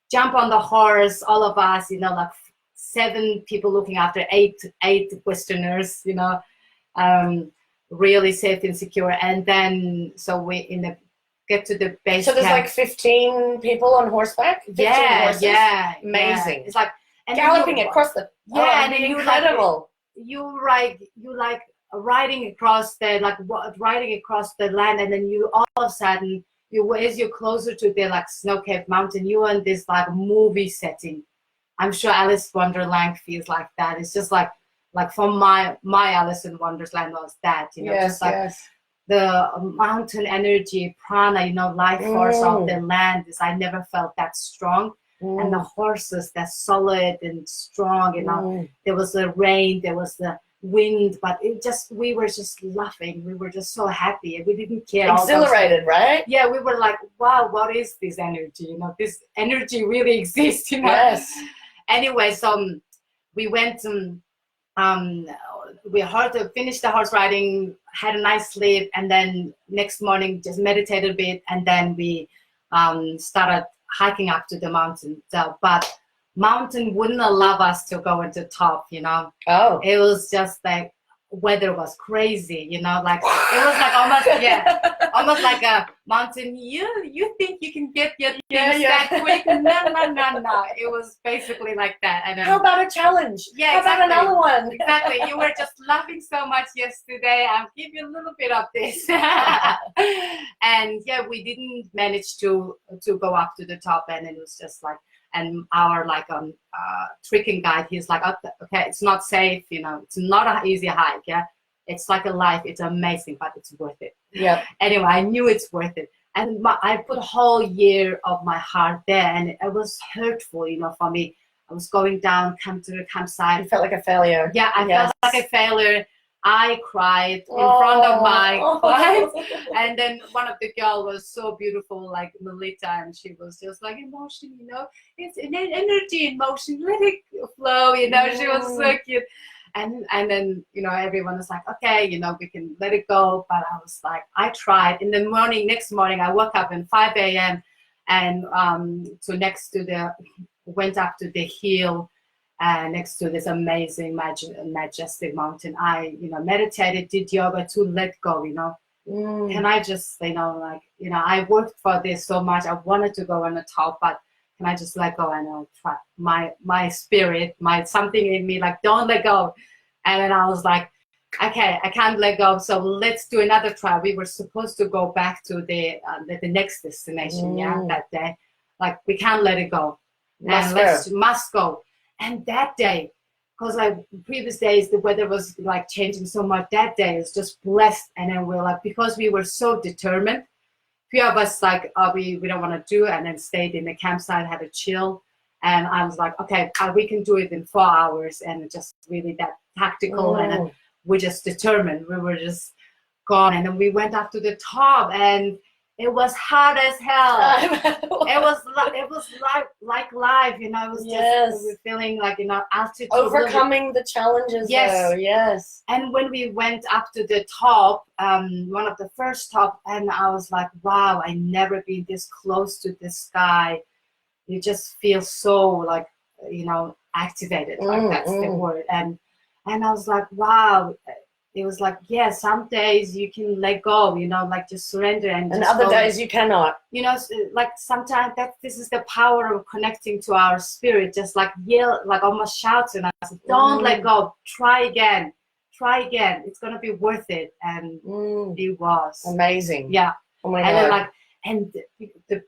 jump on the horse, all of us, you know, like 7 people looking after eight Westerners, you know. Really safe and secure, and then so we get to the base. So there's camp. like 15 people on horseback. 15 horses? Yeah, amazing. Yeah. It's like galloping across the and then incredible. You like riding across the land, and then you all of a sudden as you're closer to the like snow-capped mountain, you're in this like movie setting. I'm sure Alice Wonderland feels like that. It's just like from my Alice in Wonderland was that, you know, just like the mountain energy, prana, you know, life force of the land is, I never felt that strong. And the horses, they're solid and strong, you know. There was the rain, there was the wind, but we were just laughing. We were just so happy, and we didn't care. Exhilarated, right? Yeah, we were like, wow, what is this energy? You know, this energy really exists, you know. Yes. Anyway, so we went we finished the horse riding, had a nice sleep, and then next morning just meditated a bit, and then we started hiking up to the mountain. But mountain wouldn't allow us to go into top, you know. Oh. It was just like weather was crazy, you know, like it was like almost like a mountain. You think you can get your things that quick? No. It was basically like that. And how about a challenge? Yeah, how about another one? Exactly. You were just laughing so much yesterday. I'll give you a little bit of this. And yeah, we didn't manage to go up to the top, and it was just like, and our like trekking guide, he's like, okay, it's not safe, you know, it's not an easy hike, yeah, it's like a life, it's amazing, but it's worth it. Yeah. Anyway, I knew it's worth it, and I put a whole year of my heart there, and it was hurtful, you know, for me. I was going down, come to the campsite. You felt like a failure. Yeah, I felt like a failure. I cried in front of my clients, and then one of the girls was so beautiful, like Melita, and she was just like, emotion, you know, it's an energy in motion, let it flow, you know. She was so cute, and then, you know, everyone was like, okay, you know, we can let it go. But I was like, I tried. In the morning, next morning, I woke up at 5 a.m. and went up to the hill. Next to this amazing, majestic mountain. I, you know, meditated, did yoga to let go, you know. And I just, you know, like, you know, I worked for this so much. I wanted to go on the top, but can I just let go? And I'll try my spirit, something in me, like, don't let go. And then I was like, okay, I can't let go. So let's do another try. We were supposed to go back to the next destination, that day. Like, we can't let it go. Must go. And that day, because like previous days, the weather was like changing so much. That day is just blessed. And then we're like, because we were so determined, few of us like, we don't want to do it, and then stayed in the campsite, had a chill. And I was like, okay, we can do it in 4 hours, and just really that tactical. And we just determined. We were just gone, and then we went up to the top, and it was hot as hell. It was like life, you know. It was just we were feeling like, you know, altitude, overcoming the challenges. Yes, yes. And when we went up to the top, one of the first top, and I was like, wow, I never been this close to the sky. You just feel so like, you know, activated. Like that's the word. And I was like, wow. It was like, yeah, some days you can let go, you know, like just surrender, and other days you cannot. You know, like sometimes this is the power of connecting to our spirit, just like yell, like almost shouting us, don't let go, try again, it's gonna be worth it. And it was amazing. Yeah. Oh my God. And then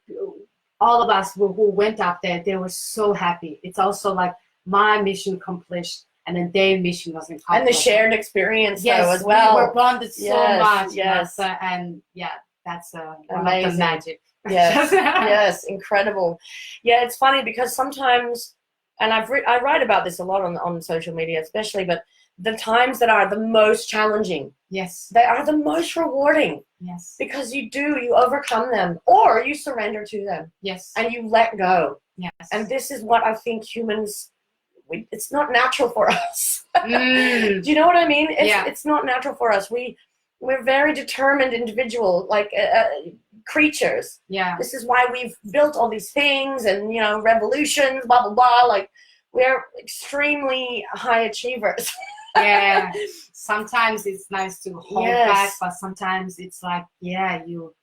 all of us who went up there, they were so happy. It's also like my mission accomplished, and then their mission was accomplished. And the shared experience, though, as well. We were bonded so much. Yes. And yeah, that's one amazing. of the magic. Yes. Yes, incredible. Yeah, it's funny because sometimes, and I write about this a lot on social media, especially, but the times that are the most challenging, yes, they are the most rewarding. Yes, because you overcome them, or you surrender to them. Yes, and you let go. Yes, and this is what I think humans. It's not natural for us. Do you know what I mean? It's not natural for us. We're very determined individual, like creatures. Yeah. This is why we've built all these things, and you know, revolutions, blah blah blah. Like, we're extremely high achievers. Yeah. Sometimes it's nice to hold back, but sometimes it's like, yeah, you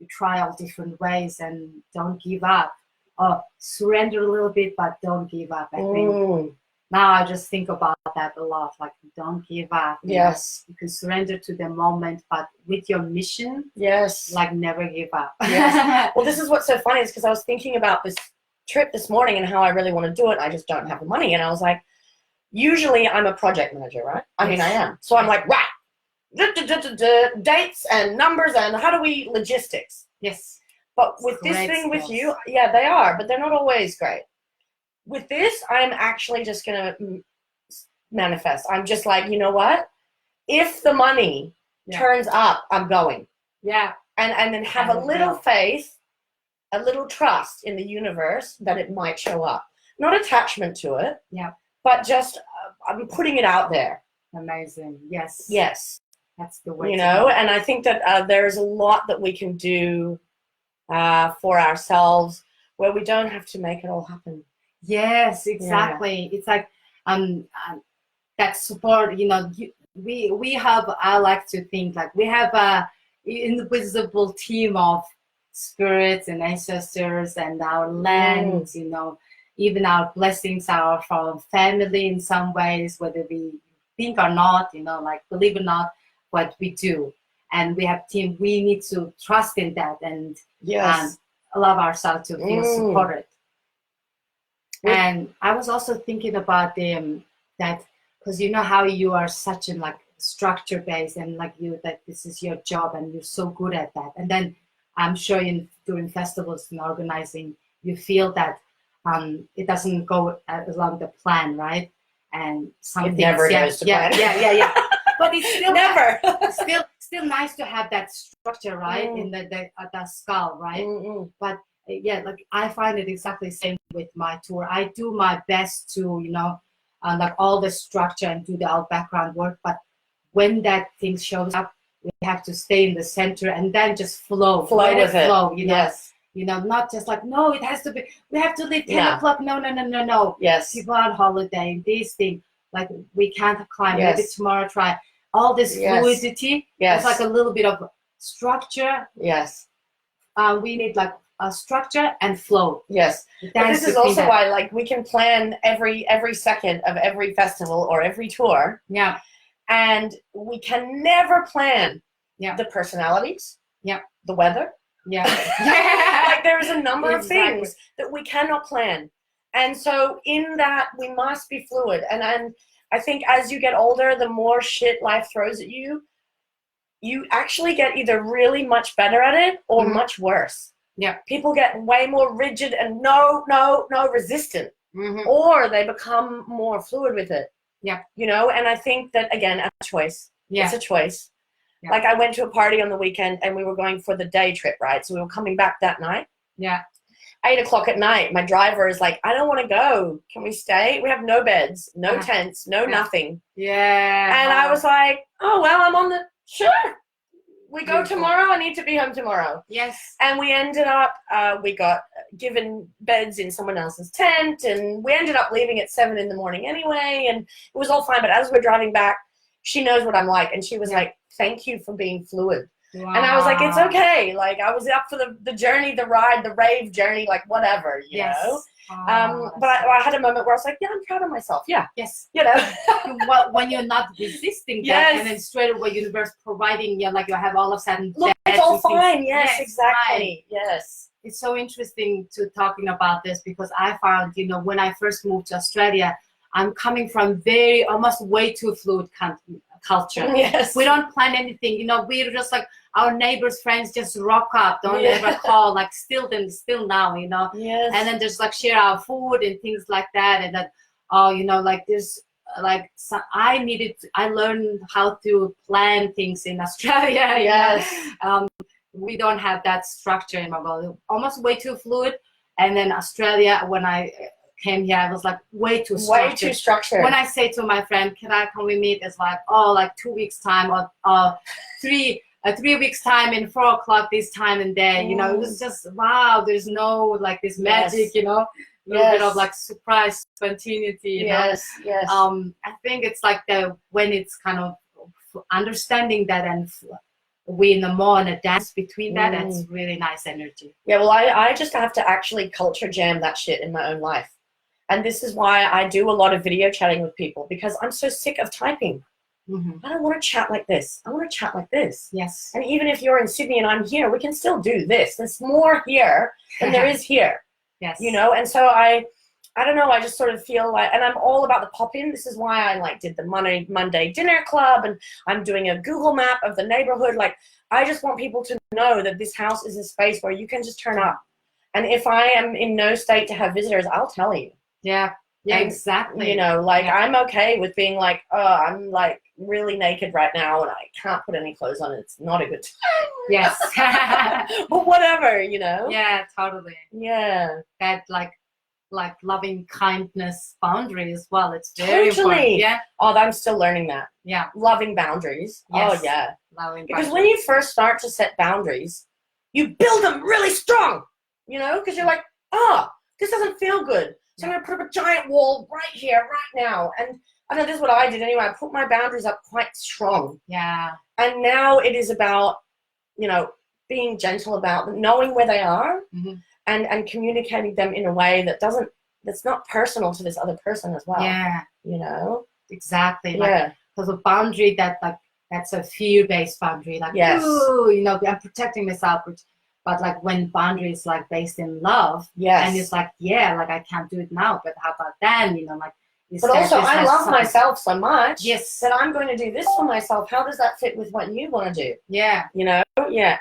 try all different ways and don't give up. Or surrender a little bit, but don't give up. I think now I just think about that a lot. Like, don't give up. Yes. You can surrender to the moment, but with your mission, yes, like never give up. Yes. Well, this is what's so funny is because I was thinking about this trip this morning and how I really want to do it. I just don't have the money. And I was like, usually I'm a project manager, right? I mean, I am. So I'm like, right, dates and numbers and how do we logistics? Yes. But with this thing with you, yeah, they are, but they're not always great. With this, I'm actually just going to manifest. I'm just like, you know what? If the money turns up, I'm going. Yeah. And then have a little faith, a little trust in the universe that it might show up. Not attachment to it. Yeah. But just, I'm putting it out there. Amazing. Yes. Yes. That's the way. You know, and I think that there's a lot that we can do for ourselves where we don't have to make it all happen. Yes, exactly. Yeah. It's like that support, you know, we have, I like to think like we have a invisible team of spirits and ancestors and our lands, you know, even our blessings are from family in some ways, whether we think or not, you know, like believe or not, what we do. And we have team, we need to trust in that and allow ourselves to feel supported. And I was also thinking about that, because you know how you are such in like structure based and like that this is your job and you're so good at that. And then I'm sure during festivals and organizing, you feel that it doesn't go along the plan, right? And something never goes to plan. Yeah. But it's still never. still nice to have that structure, right? In the skull, right? But yeah, like I find it exactly the same with my tour. I do my best to, you know, like all the structure and do all background work. But when that thing shows up, we have to stay in the center and then just flow with it. Flow, you know? Yes. You know, not just like, no, it has to be, we have to leave 10 o'clock. No. Yes. People on holiday, this thing, like we can't climb, maybe tomorrow try. All this fluidity, it's like a little bit of structure. Yes. We need like a structure and flow. Yes. But this is also why like we can plan every second of every festival or every tour. Yeah. And we can never plan the personalities. Yeah. The weather. Yeah. Like there's a number of things that we cannot plan. And so in that we must be fluid. And I think as you get older, the more shit life throws at you, you actually get either really much better at it or much worse. Yeah. People get way more rigid and no resistant. or they become more fluid with it. Yeah. You know, and I think that, again, a choice. Yeah. It's a choice. Yeah. Like I went to a party on the weekend and we were going for the day trip, right? So we were coming back that night. Yeah. 8 o'clock at night, my driver is like, I don't want to go. Can we stay? We have no beds, no tents, no nothing. Yeah. And I was like, oh, well, I'm on the, sure. We go tomorrow. I need to be home tomorrow. Yes. And we ended up, we got given beds in someone else's tent, and we ended up leaving at 7 in the morning anyway, and it was all fine. But as we're driving back, she knows what I'm like, and she was like, thank you for being fluid. Wow. And I was like, it's okay. Like, I was up for the journey, the ride, the rave journey, like whatever, you know. But I had a moment where I was like, yeah, I'm proud of myself. Yeah. Yes. You know. When you're not resisting that, and then straight away universe providing, like you have all of a sudden. Look, it's all fine. Yes, exactly. Fine. Yes. It's so interesting to talking about this because I found, when I first moved to Australia, I'm coming from almost way too fluid culture. Yes. We don't plan anything. We're just like our neighbors' friends just rock up, don't ever call, like still now, Yes. And then just like share our food and things like that. And then, like there's like I learned how to plan things in Australia. Yes. We don't have that structure in Mongolia. Almost way too fluid. And then Australia, when I came here, I was like way too structured. Way too structured. When I say to my friend, can we meet? It's like, like 2 weeks time or 3 weeks time and 4 o'clock this time and day. It was just wow. There's no like this magic. A little bit of like surprise spontaneity. Yes. I think it's like when it's kind of understanding that and we in the more in a dance between that. That's really nice energy. Yeah. Well, I just have to actually culture jam that shit in my own life. And this is why I do a lot of video chatting with people, because I'm so sick of typing. I don't want to chat like this. I want to chat like this. Yes. And even if you're in Sydney and I'm here, we can still do this. There's more here than there is here. Yes. And so I don't know, I just sort of feel like, and I'm all about the pop-in. This is why I did the Monday dinner club, and I'm doing a Google map of the neighborhood. Like, I just want people to know that this house is a space where you can just turn up. And if I am in no state to have visitors, I'll tell you. Yeah, exactly. I'm okay with being like, I'm like really naked right now and I can't put any clothes on. It's not a good time. Yes. But whatever, Yeah, totally. Yeah. That like loving kindness boundary as well. It's very important. Yeah. Oh, I'm still learning that. Yeah. Loving boundaries. Yes. Oh, yeah. Loving because when you first start to set boundaries, you build them really strong, because you're like, this doesn't feel good. So I'm going to put up a giant wall right here, right now. And I know this is what I did anyway. I put my boundaries up quite strong. Yeah. And now it is about, being gentle about them, knowing where they are and communicating them in a way that's not personal to this other person as well. Yeah. Exactly. Because a boundary that's a fear-based boundary. Like, I'm protecting myself, but like when boundaries like based in love, and it's like, I can't do it now, but how about then? But also, I love myself so much yes, that I'm going to do this for myself. How does that fit with what you want to do? Yeah. Yeah.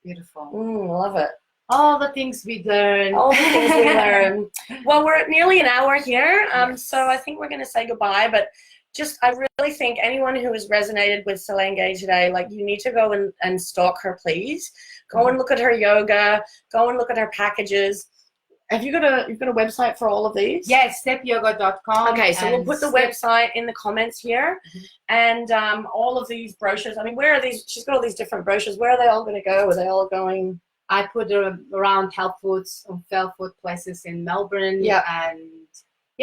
Beautiful. Love it. All the things we learn. All the things we learn. Well, we're at nearly an hour here, so I think we're going to say goodbye, but I really think anyone who has resonated with Selenge today, you need to go and stalk her, please. Go and look at her yoga. Go and look at her packages. Have you got a website for all of these? Yes, steppeyoga.com. Okay, so we'll put the website in the comments here, and all of these brochures. I mean, where are these? She's got all these different brochures. Where are they all going to go? Are they all going? I put around health food places in Melbourne. Yeah. And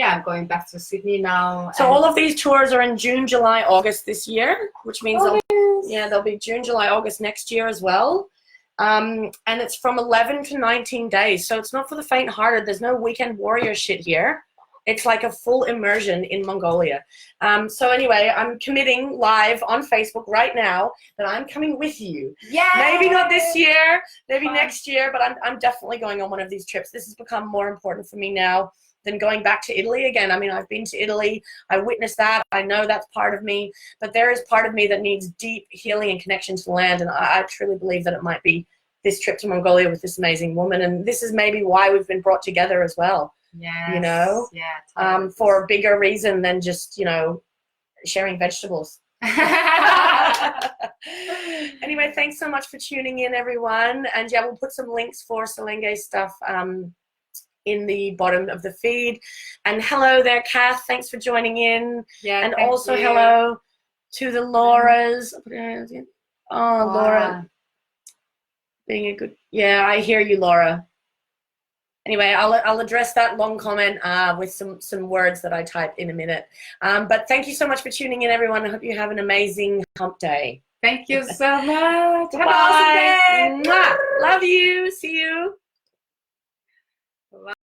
I'm going back to Sydney now. So all of these tours are in June, July, August this year, which means they'll be June, July, August next year as well. And it's from 11 to 19 days. So it's not for the faint-hearted. There's no weekend warrior shit here. It's like a full immersion in Mongolia. So anyway, I'm committing live on Facebook right now that I'm coming with you. Yeah. Maybe not this year, maybe next year, but I'm definitely going on one of these trips. This has become more important for me now than going back to Italy again. I mean, I've been to Italy. I witnessed that. I know that's part of me. But there is part of me that needs deep healing and connection to the land. And I truly believe that it might be this trip to Mongolia with this amazing woman. And this is maybe why we've been brought together as well. Yes. you know, Yeah. Totally. for a bigger reason than just, you know, sharing vegetables. Anyway, thanks so much for tuning in, everyone. And yeah, we'll put some links for Selenge stuff in the bottom of the feed. And hello there, Kath. Thanks for joining in. Yeah. And thank also you. hello to the Lauras. Oh, Laura. Being a good, yeah, I hear you, Laura. Anyway, I'll address that long comment with some words that I type in a minute. But thank you so much for tuning in, everyone. I hope you have an amazing hump day. Thank you so much. Have an Bye. awesome day. Love you. See you.